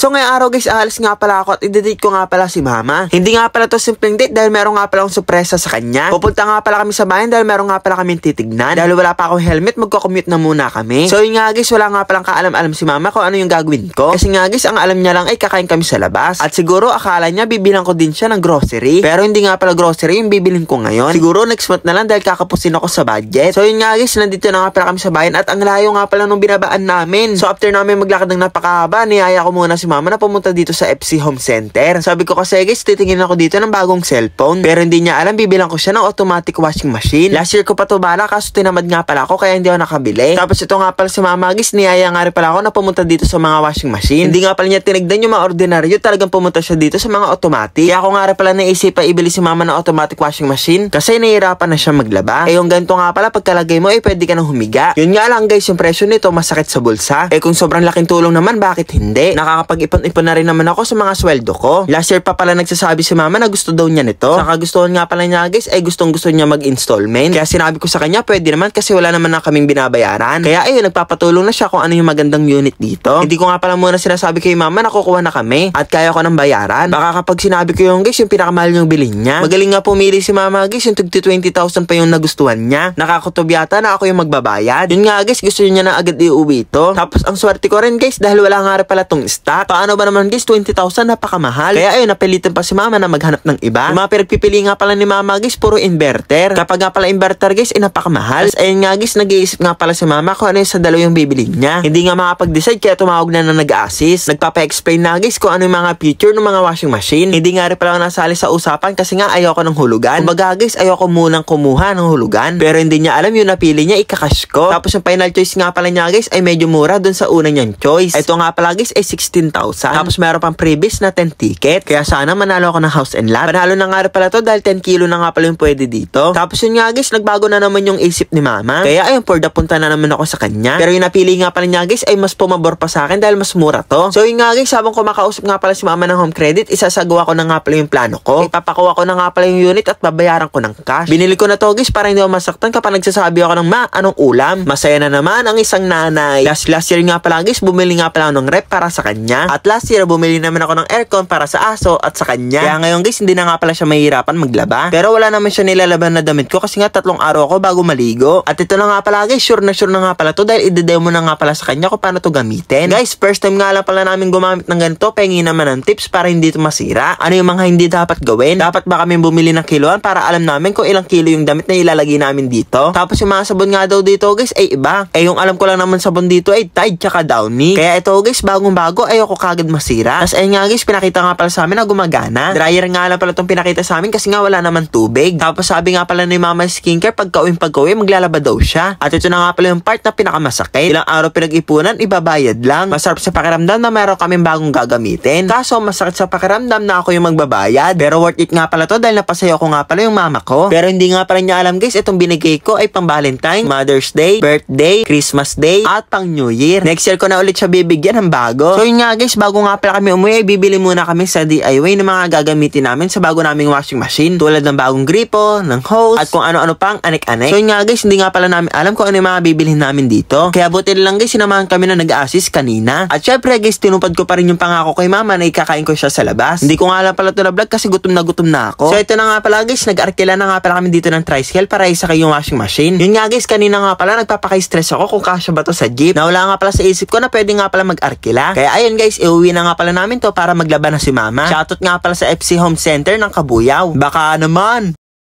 So ngayong araw guys, aalis nga pala ako at i-date ko nga pala si mama. Hindi nga pala to simpleng date dahil meron nga pala akong sorpresa sa kanya. Pupunta nga pala kami sa bayan dahil meron nga pala kaming titignan. Dahil wala pa akong helmet, magko-commute na muna kami. So yun nga guys, wala nga palang kaalam-alam si mama kung ano yung gagawin ko. Kasi nga guys, ang alam niya lang ay kakain kami sa labas. At siguro akala niya bibilang ko din siya ng grocery. Pero hindi nga pala grocery yung bibilin ko ngayon. Siguro next month na lang dahil kakapusin ako sa budget. So yun nga guys, nandito na nga pala kami sa bayan at ang layo nga pala nung binabaan namin. So after namin maglakad ng napakahaba, niyaya ko muna si mama na pumunta dito sa FC Home Center. Sabi ko kasi guys, titingin ako dito ng bagong cellphone. Pero hindi niya alam, bibilang ko siya ng automatic washing machine. Last year ko pa to bala kaso tinamad nga pala ako kaya hindi ako nakabili. Tapos ito nga pala si mama guys, niyaya nga rin pala ako na pumunta dito sa mga washing machine. Hindi nga pala niya tinignan yung mga ordinaryo, talagang pumunta siya dito sa mga automatic. Kaya ako nga rin pala naisip pa ibili si mama ng automatic washing machine kasi nahihirapan na siya maglaba. Yung ganito nga pala pagkalagay mo pwede ka nang humiga. Yun nga lang guys, yung presyo nito masakit sa bulsa. Kung sobrang laking tulong naman, bakit hindi? Nakakapag-ipon-ipon na rin naman ako sa mga sweldo ko. Last year pa pala nagsasabi si mama na gusto daw niya nito. Saka gustuhan nga pala niya guys, gustong-gusto niya mag-installment. Kaya sinabi ko sa kanya, pwede naman kasi wala naman na kaming binabayaran. Kaya ayun, nagpapatulong na siya kung ano yung magandang unit dito. Hindi ko nga pala muna sinasabi kay mama na kukuha na kami at kaya ko ng bayaran. Baka kapag sinabi ko yung guys, yung pinakamahal yung bilhin niya. Magaling nga pumili si mama guys, yung 20,000 pa yung nagustuhan niya. Nakakutob yata na ako yung magbabayad. Yun nga guys, gusto niya na agad iuwi ito. Tapos ang swerte ko rin guys, dahil wala nga rin pala tong stock. Paano ba naman guys, 20,000 napakamahal. Kaya ayun, napilitan pa si mama na maghanap ng iba. Yung mga pinagpipili nga pala ni mama guys, puro inverter. Kapag nga pala inverter guys, napakamahal. Tapos ayun nga guys, nag-iisip nga pala si mama kung ano yung sa dalawa yung bibili niya. Hindi nga makapag-decide kaya tumawag na nag-assist. Nagpapa-explain na guys kung ano yung mga feature ng mga washing machine. Hindi nga rin pala ako nasali sa usapan kasi nga ayoko ng hulugan. Kumbaga guys, ayoko munang kumuha ng hulugan. Pero hindi niya alam yung napili niya, ikakash ko. Tapos yung final choice nga pala niya guys ay medyo mura dun sa una niyang choice. Ito nga pala guys ay 16,000. Tapos meron pang previous na 10 ticket. Kaya sana manalo ako ng house and lot. Panalo na nga rin pala to dahil 10 kilo na nga pala yung pwede dito. Tapos yun nga guys, nagbago na naman yung isip ni mama. Kaya ayun, for the punta na naman ako sa kanya. Pero yung napili nga pala niya guys ay mas pumabor pa sa akin dahil mas mura to. So yun nga guys, habang kumakausap nga pala si mama ng home credit, isasagawa ko na nga pala yung plano ko. Ipapakuha ko na nga pala yung unit at babayaran ko ng cash. Binili ko na to guys para hindi ako masaktan kapag nagsasabi ako ng anong ulam. Masaya na naman ang isang nanay. Last year nga pala guys, bumili nga pala ng rep para sa kanya. At last year, bumili naman ako ng aircon para sa aso at sa kanya. Kaya ngayon guys, hindi na nga pala siya mahihirapan maglaba. Pero wala naman siya nilalaban na damit ko kasi nga 3 araw ako bago maligo. At ito na nga pala guys, sure na nga pala to dahil i-demo na nga pala sa kanya kung paano to gamitin. Guys, first time nga lang pala namin gumamit ng ganito. Pengi naman ng tips para hindi ito masira. Ano yung mga hindi dapat gawin? Dapat ba kami bumili ng kiloan para alam namin kung ilang kilo yung damit na ilalagay namin dito? Tapos yung mga sabon nga daw dito guys ay iba. Yung alam ko lang naman sabon dito ay Tide tsaka Downy. Kaya ito guys, bagong bago ayoko kagad masira. Tapos ayun nga guys, pinakita nga pala sa amin na gumagana. Dryer nga lang pala itong pinakita sa amin kasi nga wala naman tubig. Tapos sabi nga pala ni mama skincare, pagka-uwi maglalaba daw siya. At ito na nga pala yung part na pinakamasakit. Ilang araw pinag-ipunan, ibabayad lang. Masarap sa pakiramdam na meron kaming bagong gagamitin. Kaso masakit sa pakiramdam na ako yung magbabayad. Pero worth it nga pala to dahil napasayo ko nga pala yung mama ko. Pero hindi nga pala niya alam guys, itong binigay ko ay pang Valentine, Mother's Day, birthday, Christmas Day, at pang New Year. Next year ko na ulit siya bibigyan ng bago. So yun nga guys, bago nga pala kami umuwi, bibili muna kami sa DIY ng mga gagamitin namin sa bago naming washing machine. Tulad ng bagong gripo, ng hose, at kung ano-ano pang anek-anek. So yun nga guys, hindi nga pala namin alam kung ano yung mga bibilhin namin dito. Kaya buti lang guys, sinamahan kami na nag-assist kanina. At syempre guys, tinupad ko pa rin yung pangako kay mama na ikakain ko siya sa labas. Hindi ko nga lang pala ito na vlog kasi gutom na ako. So ito na nga pala guys, nag-arkila na nga pala kami dito ng tricycle para isakay yung washing machine. Yun nga guys, kanina nga pala nagpapaka-stress ako kung kasya ba to sa jeep. Nawala nga pala sa isip ko na pwede nga pala mag-arkila. Kaya ayun guys, iuwi na nga pala namin to para maglaba na si mama. Shoutout nga pala sa FC Home Center ng Kabuyaw. Baka naman.